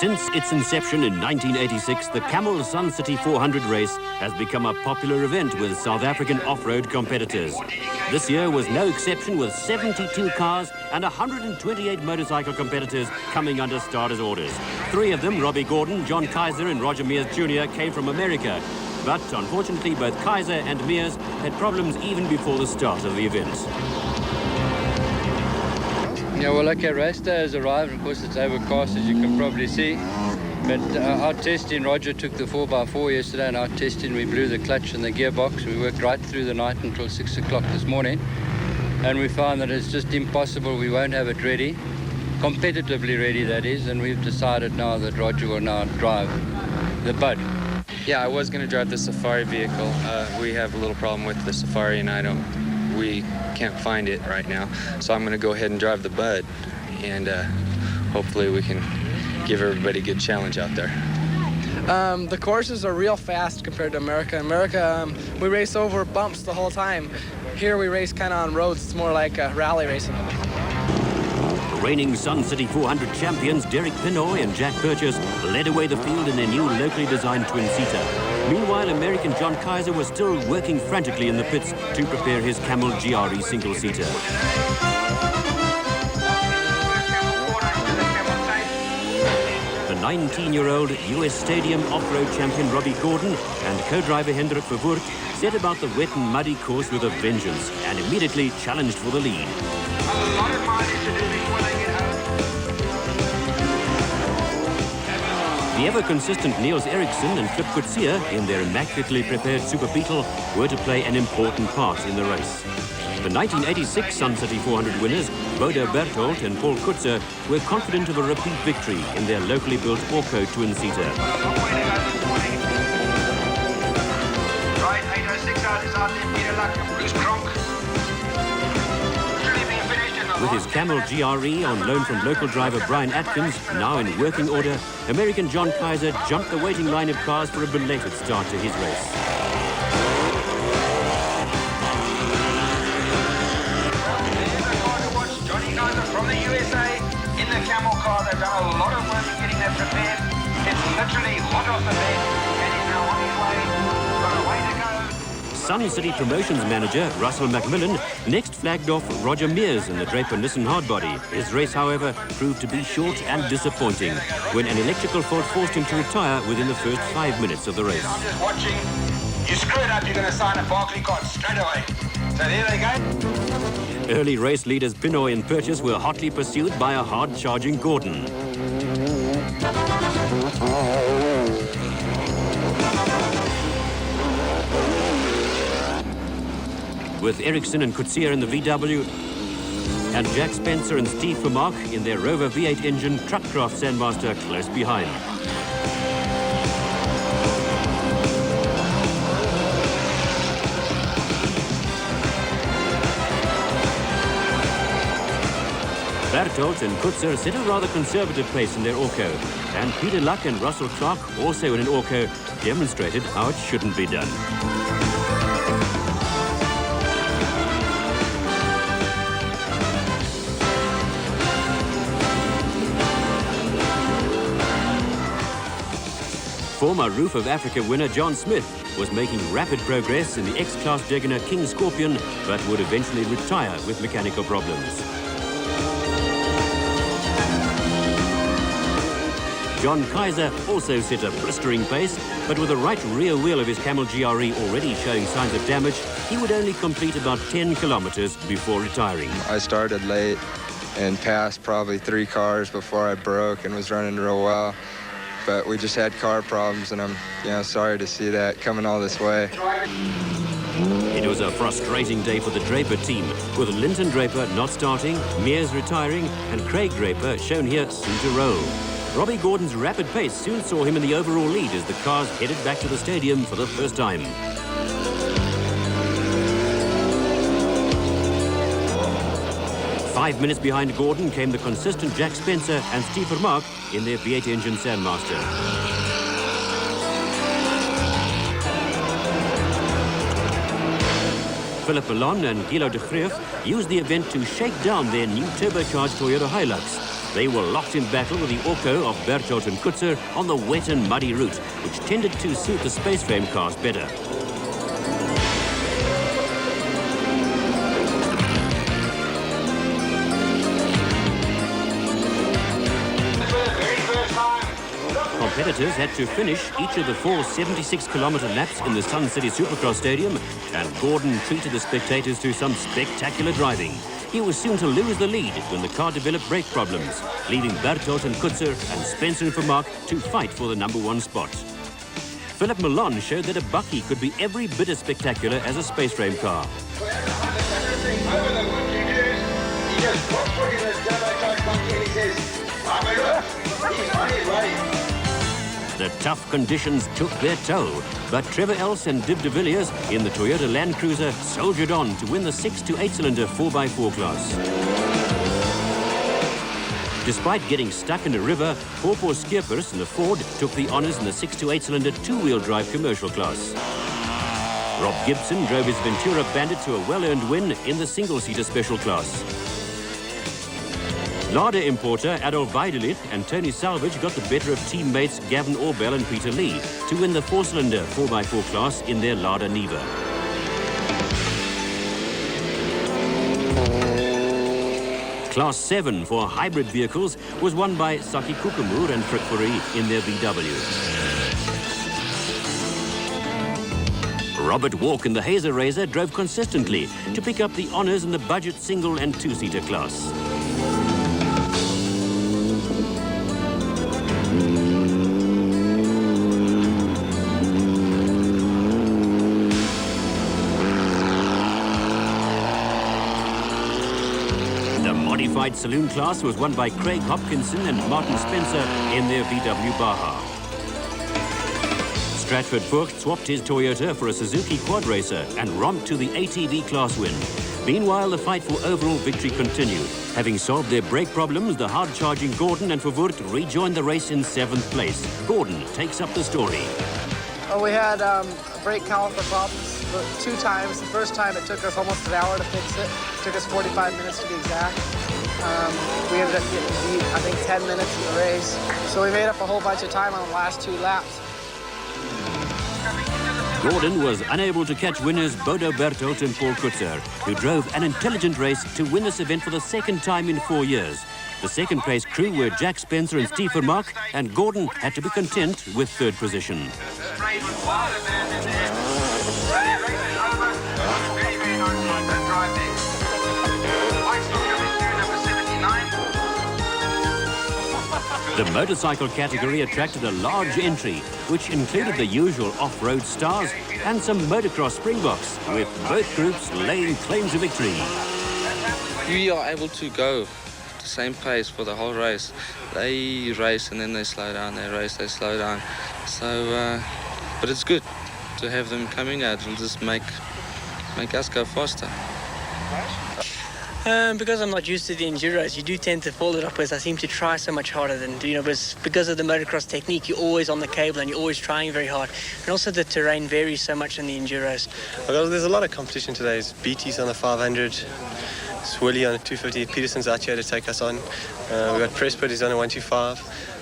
Since its inception in 1986, the Camel Sun City 400 race has become a popular event with South African off-road competitors. This year was no exception, with 72 cars and 128 motorcycle competitors coming under starters' orders. 3 of them, Robbie Gordon, John Kaiser and Roger Mears Jr., came from America. But unfortunately, both Kaiser and Mears had problems even before the start of the event. Yeah, well, okay, race day has arrived. Of course, it's overcast, as you can probably see. But our testing, Roger took the 4x4 yesterday, and our testing, we blew the clutch and the gearbox. We worked right through the night until 6 o'clock this morning. And we found that it's just impossible. We won't have it ready, competitively ready, that is. And we've decided now that Roger will now drive the Bud. Yeah, I was going to drive the Safari vehicle. We have a little problem with the Safari, and we can't find it right now. So I'm going to go ahead and drive the Bud, and hopefully we can give everybody a good challenge out there. The courses are real fast compared to America. America, we race over bumps the whole time. Here we race kind of on roads. It's more like rally racing. Reigning Sun City 400 champions Derek Pinoy and Jack Purchase led away the field in their new locally designed twin-seater. Meanwhile, American John Kaiser was still working frantically in the pits to prepare his Camel GRE single-seater. The 19-year-old US Stadium off-road champion Robbie Gordon and co-driver Hendrik Verwoerd set about the wet and muddy course with a vengeance and immediately challenged for the lead. The ever-consistent Niels Eriksen and Flip Coetzee in their immaculately prepared Super Beetle were to play an important part in the race. The 1986 Sun City 400 winners, Bodo Berthold and Paul Coetzee, were confident of a repeat victory in their locally built Orco twin-seater. Right, 806 out is out there, Peter Luck and Bruce Kronk. With his Camel GRE on loan from local driver Brian Atkins, now in working order, American John Kaiser jumped the waiting line of cars for a belated start to his race. Johnny Kaiser from the USA in the Camel car. They've done a lot of work in getting that prepared. It's literally hot off the bed, and he's now on his way. Got a way to go. Sun City Promotions manager Russell McMillan next flagged off Roger Mears in the Draper Nissan hardbody. His race, however, proved to be short and disappointing when an electrical fault forced him to retire within the first 5 minutes of the race. I'm just watching. You screw it up, you're going to sign a Barclay card straight away. So there they go. Early race leaders Pinoy and Purchase were hotly pursued by a hard-charging Gordon. With Eriksen and Coetzee in the VW and Jack Spencer and Steve Vermaak in their Rover V8 engine Truckcraft Sandmaster close behind. Berthold and Coetzee set a rather conservative pace in their Orco, and Peter Luck and Russell Clark, also in an Orco, demonstrated how it shouldn't be done. Former Roof of Africa winner John Smith was making rapid progress in the X-Class Degener King Scorpion, but would eventually retire with mechanical problems. John Kaiser also set a blistering pace, but with the right rear wheel of his Camel GRE already showing signs of damage, he would only complete about 10 kilometers before retiring. I started late and passed probably 3 cars before I broke and was running real well. But we just had car problems, and I'm sorry to see that coming all this way. It was a frustrating day for the Draper team, with Linton Draper not starting, Mears retiring, and Craig Draper, shown here, soon to roll. Robbie Gordon's rapid pace soon saw him in the overall lead as the cars headed back to the stadium for the first time. Five minutes behind Gordon came the consistent Jack Spencer and Steve Vermaak in their V8 engine Sandmaster. Philip Ballon and Guido de Greef used the event to shake down their new turbocharged Toyota Hilux. They were locked in battle with the Orco of Berthold and Kutzer on the wet and muddy route, which tended to suit the space frame cars better. Competitors had to finish each of the 4 76-kilometre laps in the Sun City Supercross Stadium, and Gordon treated the spectators to some spectacular driving. He was soon to lose the lead when the car developed brake problems, leaving Berthold and Kutzer and Spencer and Vermaak to fight for the #1 spot. Philip Malone showed that a Bucky could be every bit as spectacular as a space frame car. The tough conditions took their toll, but Trevor Else and Dib de Villiers in the Toyota Land Cruiser soldiered on to win the 6 to 8-cylinder 4x4 class. Despite getting stuck in a river, Popo Skeepers in the Ford took the honours in the 6 to 8-cylinder 2-wheel drive commercial class. Rob Gibson drove his Ventura Bandit to a well-earned win in the single-seater special class. Lada importer Adolf Weidelich and Tony Salvage got the better of teammates Gavin Orbell and Peter Lee to win the 4-cylinder 4x4 class in their Lada Niva. Class 7 for hybrid vehicles was won by Saki Kukumur and Frik Fourie in their VW. Robert Walk in the Hazer Razor drove consistently to pick up the honours in the budget single and 2-seater class. Modified saloon class was won by Craig Hopkinson and Martin Spencer in their VW Baja. Stratford Vogt swapped his Toyota for a Suzuki Quad Racer and romped to the ATV class win. Meanwhile, the fight for overall victory continued. Having solved their brake problems, the hard-charging Gordon and Verwoerd rejoined the race in 7th place. Gordon takes up the story. Well, we had brake caliper problems 2 times. The first time it took us almost an hour to fix it. It took us 45 minutes to be exact. We ended up getting beat, I think, 10 minutes in the race. So we made up a whole bunch of time on the last 2 laps. Gordon was unable to catch winners Bodo Berthold and Paul Kutzer, who drove an intelligent race to win this event for the 2nd time in 4 years. The second-place crew were Jack Spencer and Steve Vermaak, and Gordon had to be content with 3rd position. The motorcycle category attracted a large entry, which included the usual off-road stars and some motocross springboks, with both groups laying claim to victory. We are able to go the same pace for the whole race. They race and then they slow down, they race, they slow down. So, but it's good to have them coming out. It'll just make us go faster. Because I'm not used to the enduros, you do tend to fall it up as I seem to try so much harder than, because of the motocross technique, you're always on the cable and you're always trying very hard. And also the terrain varies so much in the enduros. Well, there's a lot of competition today. There's BT's on the 500, Swilly on the 250, Peterson's out here to take us on. We've got Prescott, he's on a 125.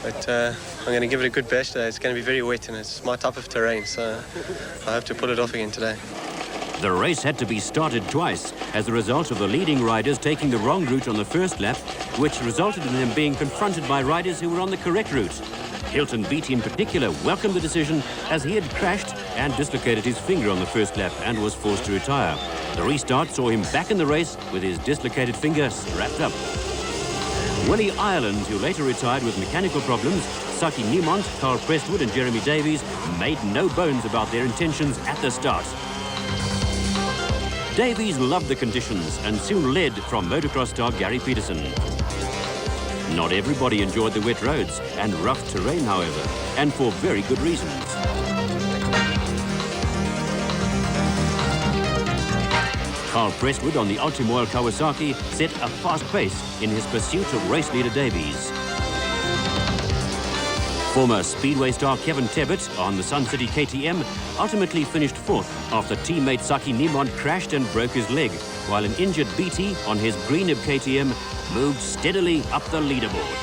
But I'm going to give it a good bash today. It's going to be very wet and it's my type of terrain, so I have to pull it off again today. The race had to be started twice as a result of the leading riders taking the wrong route on the first lap, which resulted in them being confronted by riders who were on the correct route. Hilton Beattie in particular welcomed the decision as he had crashed and dislocated his finger on the first lap and was forced to retire. The restart saw him back in the race with his dislocated finger strapped up. Willie Ireland, who later retired with mechanical problems, Saki Niemont, Carl Prestwood and Jeremy Davies made no bones about their intentions at the start. Davies loved the conditions and soon led from motocross star Gary Peterson. Not everybody enjoyed the wet roads and rough terrain, however, and for very good reasons. Carl Prestwood on the Ultimoil Kawasaki set a fast pace in his pursuit of race leader Davies. Former Speedway star Kevin Tebbett on the Sun City KTM ultimately finished 4th after teammate Saki Niemont crashed and broke his leg, while an injured Beatty on his Greenup KTM moved steadily up the leaderboard.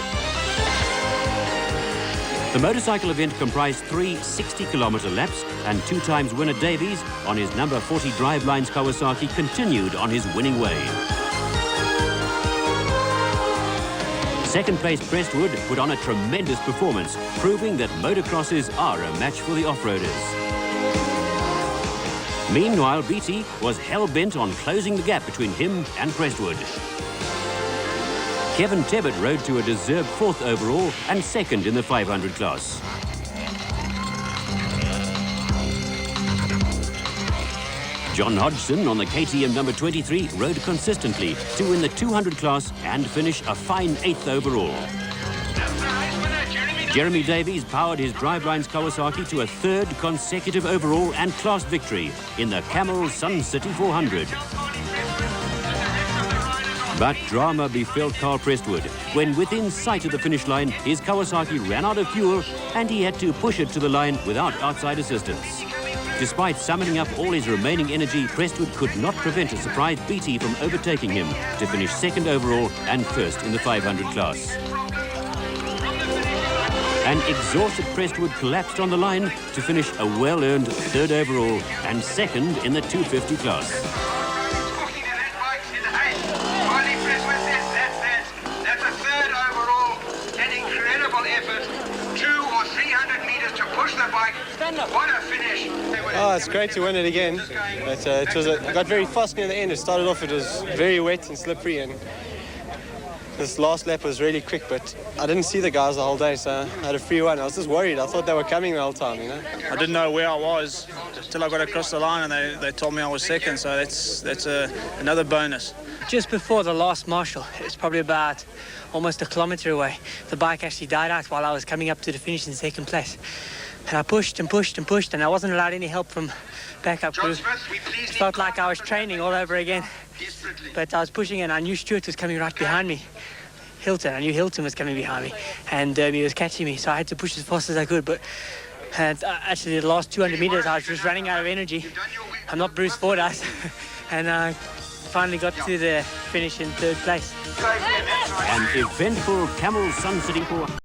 The motorcycle event comprised 3 60-kilometre laps, and 2 times winner Davies on his number 40 Drivelines Kawasaki continued on his winning way. Second place Prestwood put on a tremendous performance, proving that motocrosses are a match for the off-roaders. Meanwhile, Beatty was hell-bent on closing the gap between him and Prestwood. Kevin Tebbett rode to a deserved 4th overall and 2nd in the 500 class. John Hodgson on the KTM number 23 rode consistently to win the 200 class and finish a fine 8th overall. Jeremy Davies powered his Drivelines Kawasaki to a 3rd consecutive overall and class victory in the Camel Sun City 400. But drama befell Carl Prestwood when, within sight of the finish line, his Kawasaki ran out of fuel and he had to push it to the line without outside assistance. Despite summoning up all his remaining energy, Prestwood could not prevent a surprise Beatty from overtaking him to finish 2nd overall and 1st in the 500 class. An exhausted Prestwood collapsed on the line to finish a well-earned 3rd overall and 2nd in the 250 class. That's a 3rd overall, an incredible effort. 200 or 300 meters to push the bike. What a finish. Oh, it's great to win it again. But it got very fast near the end. It started off, it was very wet and slippery, and this last lap was really quick, but I didn't see the guys the whole day, so I had a free one. I was just worried. I thought they were coming the whole time, you know. I didn't know where I was till I got across the line, and they told me I was 2nd, so that's another bonus. Just before the last marshal, it was probably about almost a kilometre away, the bike actually died out while I was coming up to the finish in 2nd place. And I pushed and pushed and pushed, and I wasn't allowed any help from backup crew. It felt like I was training all over again. But I was pushing, and I knew Stuart was coming right behind me. I knew Hilton was coming behind me, and he was catching me, so I had to push as fast as I could. But actually, the last 200 meters, I was just running out of energy. I'm not Bruce Fordyce, and I finally got to the finish in 3rd place. An eventful Camel Sun City 400.